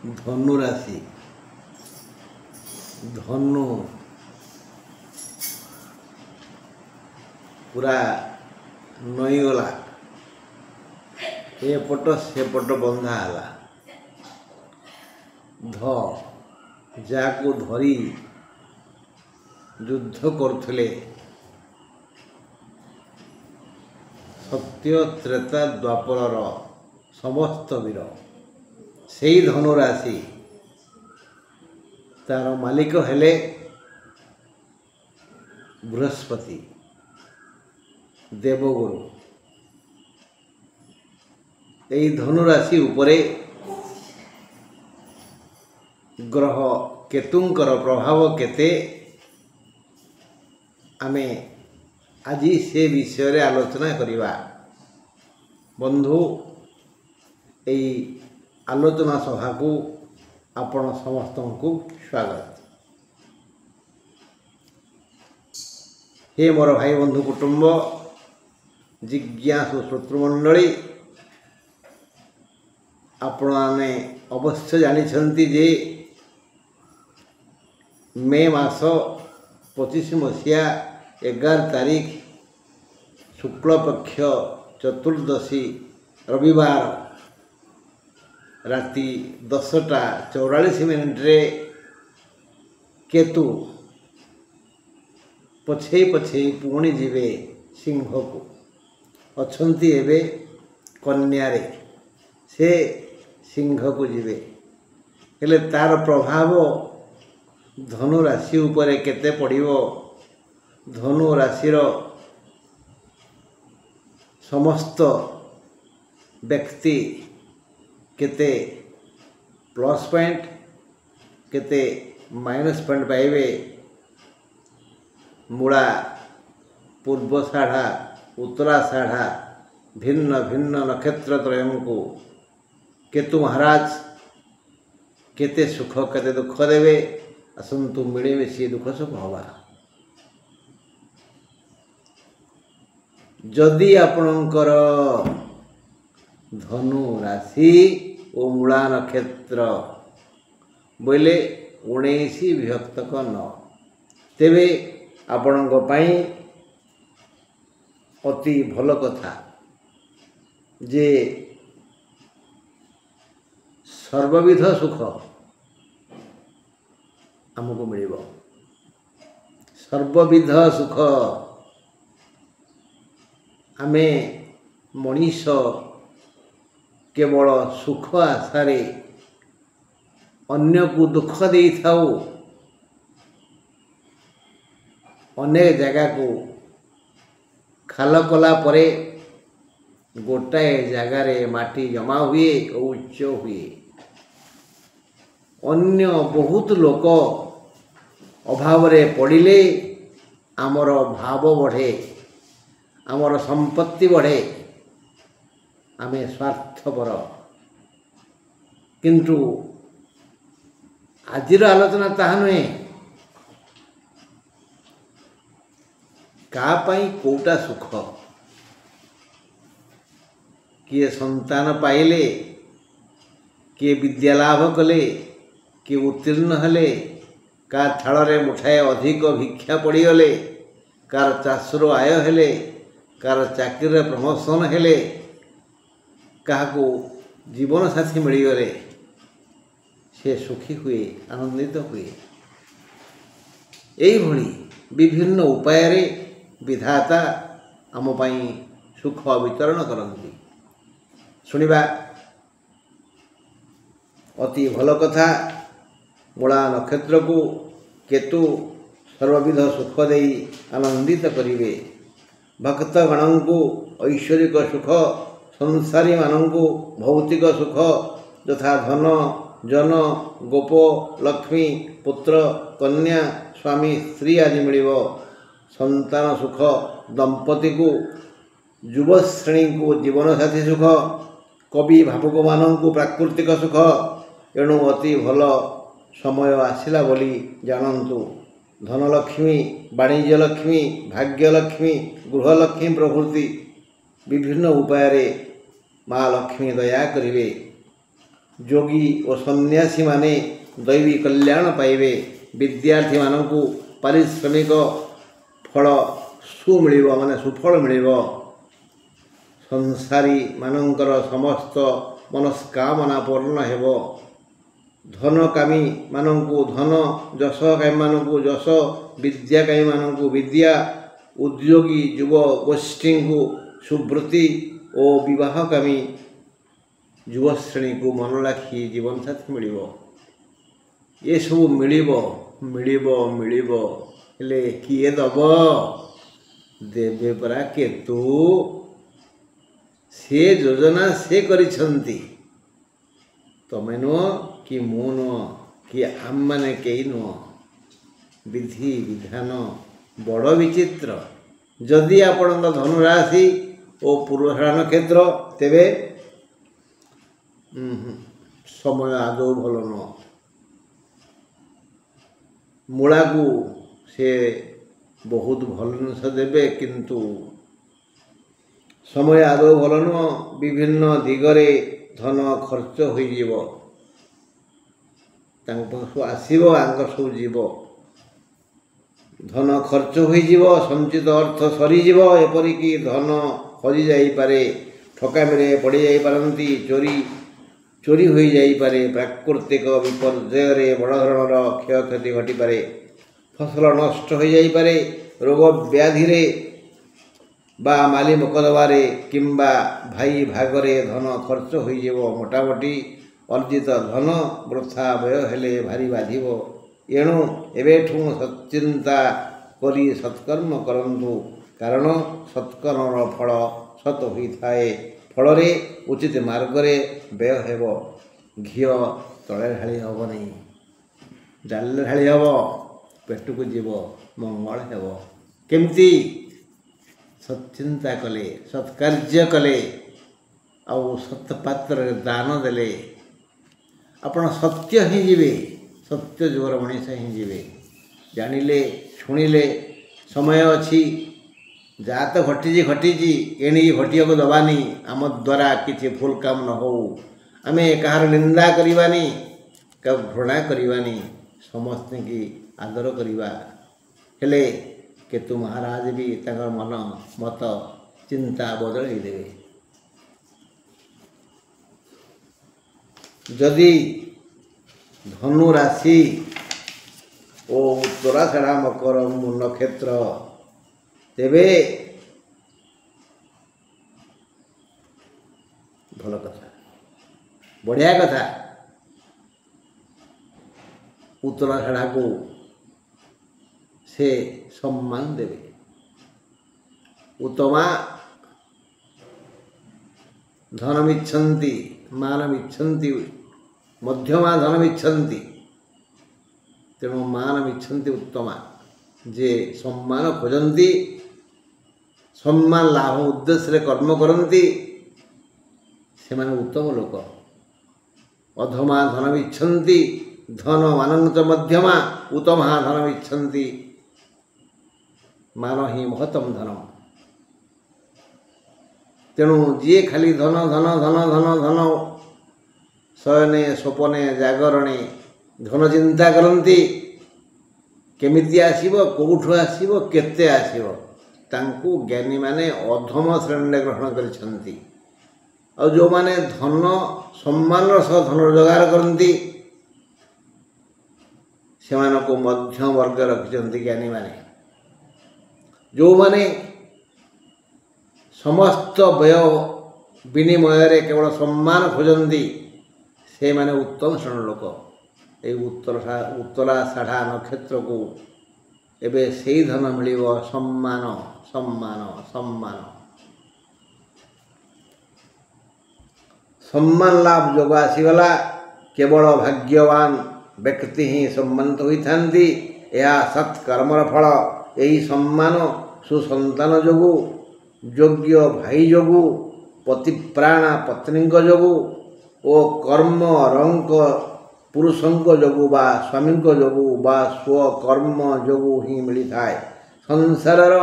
धनु राशि धनु पूरा नईगला एपट सेपट बंधा है ध जाको धरी युद्ध करथले सत्य त्रेता द्वापर समस्त वीर से धनुराशि तार मालिक हेले बृहस्पति देवगुरु यही धनुराशि उपरे ग्रह केतुंकर प्रभाव केते आमे आज से विषय रे आलोचना करिवा बंधु यही आलोचना सभा को आपण समस्त को स्वागत। हे मोर भाई बंधु कुटुंब जिज्ञासु श्रोतृमंडली आपण मैंने अवश्य जानी जे मे मास 25 मसीहा 11 तारीख शुक्ल पक्ष चतुर्दशी रविवार राति 10:44 रे केतु पछे पछे पुणी जीवे सिंह को अच्छी एवं कन्या रे से सिंह को जीवे हेले तार प्रभाव धनु राशि उपरे केते पड़िबो धनु राशि समस्त व्यक्ति केते प्लस पॉइंट केते माइनस पॉइंट पाइबे मूला पूर्वषाढ़ा उत्तराषाढ़ा भिन्न भिन्न नक्षत्र त्रय को केतु महाराज केते सुख केते दुख देवे आसतु मिलेमिशी दुख सुख हवा जदि आपणकर धनु राशि और मूला नक्षत्र बोले 19 विभक्तक 9 तेबे आपणक पई अति भल कथा जे सर्वविध सुख आमको मिलिबो सर्वविध सुख आमे मनीष केवल सुख आशारे अन्य को दुख दे थाऊ अनेक जगह को खाल कला परे गोटाए जगार माटी जमा हुए और उच्च हुए अन्य बहुत लोक अभाव रे पड़िले आमर भाव बढ़े आमर संपत्ति बढ़े आमे स्वार्थपर किंतु आजिर आलोचना ताहा नुहे का पाई कोटा सुख किए संतान पाइले किए विद्या लाभ कले किए उत्तीर्ण हेले का थाल रे मुठाए अधिक भिक्षा पड़ीगले कार चाषर आय हेले कार चाकरी प्रमोशन हेले क्या जीवन साथी मिलगले से सुखी हुए आनंदित हुए यही विभिन्न उपाय रे विधाता आम पाई सुख वितरण करती शुणा अति भल कथा मूला नक्षत्र को केतु सर्वविध सुख दे आनंदित करिवे भक्तगण को ऐश्वरिक सुख संसारी मानू भौतिक सुख यथा धन जन गोप लक्ष्मी पुत्र कन्या स्वामी स्त्री आदि मिलिबो संतान सुख दंपति को युव श्रेणी को जीवन साथी सुख कवि भावुक मानू प्राकृतिक सुख एणु अति भल समय आसिला बोली जानन्तु धनलक्ष्मी वाणिज्य लक्ष्मी भाग्यलक्ष्मी गृहलक्ष्मी प्रभृति विभिन्न उपाय माँ लक्ष्मी दया करिवे योगी और सन्यासी माने दैवी कल्याण पाइबे। विद्यार्थी मानकु पारिश्रमिक फल सुमिलिब माने सुफल मिलिब। संसारी मानकर समस्त मनस्कामना पूर्ण हेब। धनकामी मानकु धन, यशकामी मानकु यश, विद्याकामी मानकु विद्या, उद्योगी युव गोष्ठी को सुवृत्ति और विवाहकामी युवश्रेणी को मन लाखी जीवन साथी मिलिब। ये सब मिलिब मिलिब मिलिब हेले किए दब? देवे परा केतु। से योजना से करिछंती, तमे नुह कि मु नुह कि आम माने केही नुह। विधि विधान बड़ विचित्र। जदि आपण धनुराशि और पूर्वाषाढ़ नक्षत्र तेबे समय आदौ भल नुह। मूला को से बहुत भल जिनिस देवे किंतु समय आदौ भल नुह। विभिन्न दिगरे धन खर्च होइजिव। आसव आंग सब जीव। धन खर्च होइजिव, संचित अर्थ सरीजिव। एपरिक धन हजि जाइपारे, ठकामी पड़ जाइपारती, चोरी हो जाइपारे, प्राकृतिक विपर्यय बड़ धरणर क्षयक्षति घटिपारे, फसल नष्ट हो जाइपारे, रोग व्याधि बा माली मोकदबारे किंबा भाई भागरे धन खर्च होइजिव। मोटामोटी अर्जित धन वृथा व्यय हेले भारी बाधिब। एणु एवेठू सच्चिंता करी सत्कर्म करंतु, कारण सत्कर्मर फल सत होइथाए। फलरे उचित मार्गरे व्यय हेब। घी तले ढाली हब नहीं, डाल ढाली हब, पेट को जीव, मंगल हेब। केमती? सच्चिंता कले, सत्कार्य कले, आउ सत्पात्र दान देले आपण सत्य ही जीवे। सत्य जुगर मनीष ही जीवे। जानिले शुणिले समय अच्छी जा तो घटी घटी एणी घटिया को दबानी। आम द्वारा किसी भूल काम न हो। आमे कहार निंदा करवानी, क्या घृणा करवानी, समस्त की आदर करवा। हेले केतु महाराज भी ताकर मन मत चिंता बदल देवे। जदि धनु राशि और उत्तराषाढ़ मकर नक्षत्र तेबे भल कथा, बढ़िया कथा। उत्तराषाढ़ को से सम्मान देवे। उत्तमा धनमिच्छन्ति मानमिच्छन्ति, मध्यमा धनमिच्छन्ति, तेणु मानमिच्छन्ति उत्तमा। जे सम्मान खोजन्ति, सम्मान लाभ उद्देश्य कर्म करन्ति, सेमाने उत्तम लोक। अधमा धनमिच्छन्ति, धन मानंच मध्यमा, उत्तमा धनमिच्छन्ति, मान ही महत्तम धन। तेणु जी खाली धन धन धन धन धन शयने स्वपने जागरणे धन चिंता करती, केमिति आसीबो, कोठु आसीबो, केते आसीबो, तांकु ज्ञानी माने अधम श्रेणी ग्रहण करिसंती। और जो माने धन सम्मान सह धन रोजगार करती से मध्यम वर्ग रखिंट ज्ञानी माने। जो माने समस्त व्यय विनिमय केवल सम्मान खोजती से माने उत्तम श्रेणी लोक। ये उत्तराषाढ़ नक्षत्र को एबे से धन मिलिब। सम्मान सम्मान सम्मान सम्मान लाभ जोग आसीगला। केवल भाग्यवान व्यक्ति ही सम्मानित होइथांती। यह सत्कर्मर फल। यही सम्मान सुसंतान जोगु, योग्य भाई जोगु, पतिप्राणा पत्नी जोगु ओ कर्म रंक पुरुषंक जोगु बा स्वामी जोगु बा स्वकर्म जोगु ही मिली थाए। संसारर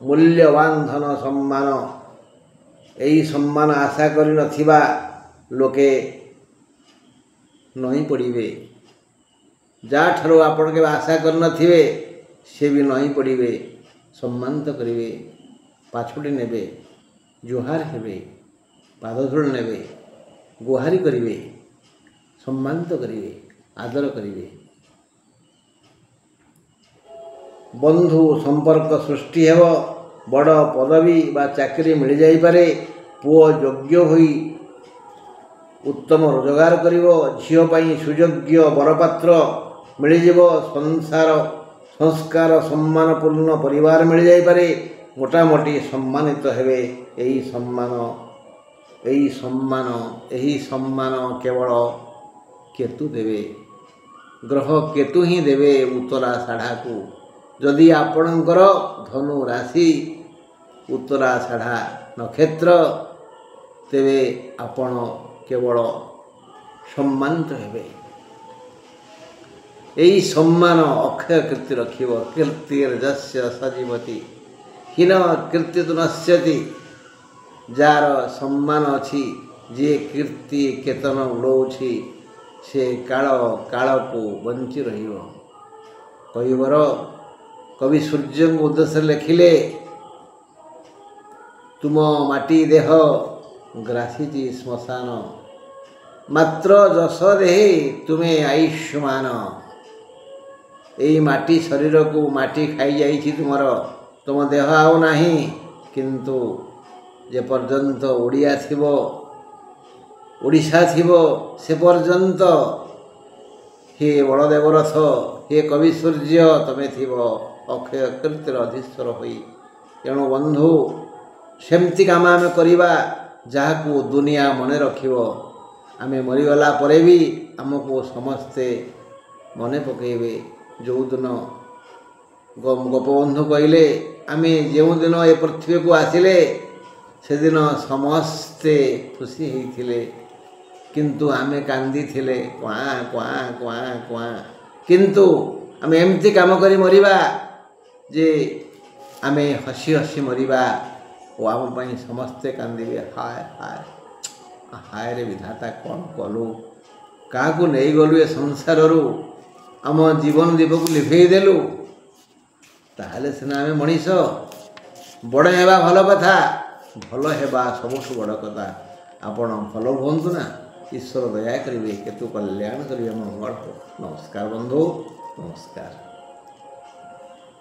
मूल्यवान धन सम्मान। यही सम्मान आशा करि नथिबा लोके ନଇଁ ପଡ଼ିବେ। ଯାଠାରୁ ଆପଣ କେବେ ଆଶା କରିନଥିବେ ସେ ବି ନଇଁ ପଡ଼ିବେ, ସମ୍ମାନିତ କରିବେ, ପାଛୋଟି ନେବେ, ଜୁହାର ହେବେ, ପାଦଧୂଳି ନେବେ, ଗୁହାରି କରିବେ, ସମ୍ମାନିତ କରିବେ, ଆଦର କରିବେ। ବନ୍ଧୁ ସମ୍ପର୍କ ସୃଷ୍ଟି ହେବ। ବଡ଼ ପଦବୀ ବା ଚାକିରି ମିଳିଯାଇପାରେ। ପୁଅ ଯୋଗ୍ୟ ହୋଇ ଉତ୍ତମ ରୋଜଗାର କରିବ। ଝିଅ ପାଇଁ ସୁଯୋଗ୍ୟ ବରପାତ୍ର ମିଳିଯିବ। ସଂସ୍କାର ସମ୍ମାନପୂର୍ଣ୍ଣ ପରିବାର ମିଳିଯାଇପାରେ। ମୋଟାମୋଟି ସମ୍ମାନିତ ହେବେ। ଏହି ସମ୍ମାନ କେବଳ କେତୁ ଦେବେ। ଗ୍ରହ କେତୁ ହିଁ ଦେବେ ଉତ୍ତରା ଷାଢ଼ାକୁ। ଯଦି ଆପଣଙ୍କର ଧନୁ ରାଶି ଉତ୍ତରା ଷାଢ଼ା ନକ୍ଷତ୍ର, ତେବେ ଆପଣ କେବଳ ସମ୍ମାନିତ ହେବେ। ଏହି ସମ୍ମାନ ଅକ୍ଷୟ କୀର୍ତ୍ତି ରଖିବ। କୀର୍ତ୍ତିର୍ଯସ୍ୟ ସଜୀବତି ହୀନ କୀର୍ତ୍ତି ତୁ ନଶ୍ୟତି। ଯାହାର ସମ୍ମାନ ଅଛି, ଯିଏ କୀର୍ତ୍ତି କେତନ ଉଡ଼ଉଛି, ସେ କାଳକୁ ବଞ୍ଚି ରହିବ। କବି ସୂର୍ଯ୍ୟଙ୍କ ଉଦ୍ଦେଶ୍ୟରେ ଲେଖିଲେ, ତୁମ ମାଟି ଦେହ ଗ୍ରାସିଛି ଶ୍ମଶାନ, ମାତ୍ର ଯଶ ଦେହେ ତୁମେ ଆୟୁଷ୍ମାନ। ଏଇ ମାଟି ଶରୀରକୁ ମାଟି ଖାଇଯାଇଛି ତୁମର, ତୁମ ଦେହ ଆଉ ନାହିଁ। କିନ୍ତୁ ଯେପର୍ଯ୍ୟନ୍ତ ଓଡ଼ିଶା ଥିବ ସେ ପର୍ଯ୍ୟନ୍ତ ହେ ବଳଦେବ ରଥ, ହେ କବି ସୂର୍ଯ୍ୟ, ତମେ ଥିବ ଅକ୍ଷୟ କୀର୍ତ୍ତିର ଅଧୀଶ୍ୱର ହୋଇ। ତେଣୁ ବନ୍ଧୁ, ସେମିତି କାମ ଆମେ କରିବା ଯାହାକୁ ଦୁନିଆ ମନେ ରଖିବ। ଆମେ ମରିଗଲା ପରେ ବି ଆମକୁ ସମସ୍ତେ ମନେ ପକାଇବେ। ଯେଉଁଦିନ ଗୋପବନ୍ଧୁ କହିଲେ, ଆମେ ଯେଉଁଦିନ ଏ ପୃଥିବୀକୁ ଆସିଲେ ସେଦିନ ସମସ୍ତେ ଖୁସି ହେଇଥିଲେ, କିନ୍ତୁ ଆମେ କାନ୍ଦିଥିଲେ କ୍ୱାଁ କ୍ୱାଁ କ୍ୱାଁ କ୍ୱାଁ। କିନ୍ତୁ ଆମେ ଏମିତି କାମ କରି ମରିବା ଯେ ଆମେ ହସି ହସି ମରିବା ଓ ଆମ ପାଇଁ ସମସ୍ତେ କାନ୍ଦିବେ, ହାୟ ହାୟ ହାୟରେ ବିଧାତା କ'ଣ କଲୁ, କାହାକୁ ନେଇଗଲୁ ଏ ସଂସାରରୁ, ଆମ ଜୀବନ ଦୀପକୁ ଲିଭେଇ ଦେଲୁ। ତାହେଲେ ସିନା ଆମେ ମଣିଷ। ବଡ଼ ହେବା ଭଲ କଥା, ଭଲ ହେବା ସବୁଠୁ ବଡ଼ କଥା। ଆପଣ ଭଲ ହୁଅନ୍ତୁ ନା, ଈଶ୍ୱର ଦୟା କରିବେ, କେତୁ କଲ୍ୟାଣ କରିବେ, ମଙ୍ଗଳ ହଉ। ନମସ୍କାର ବନ୍ଧୁ, ନମସ୍କାର।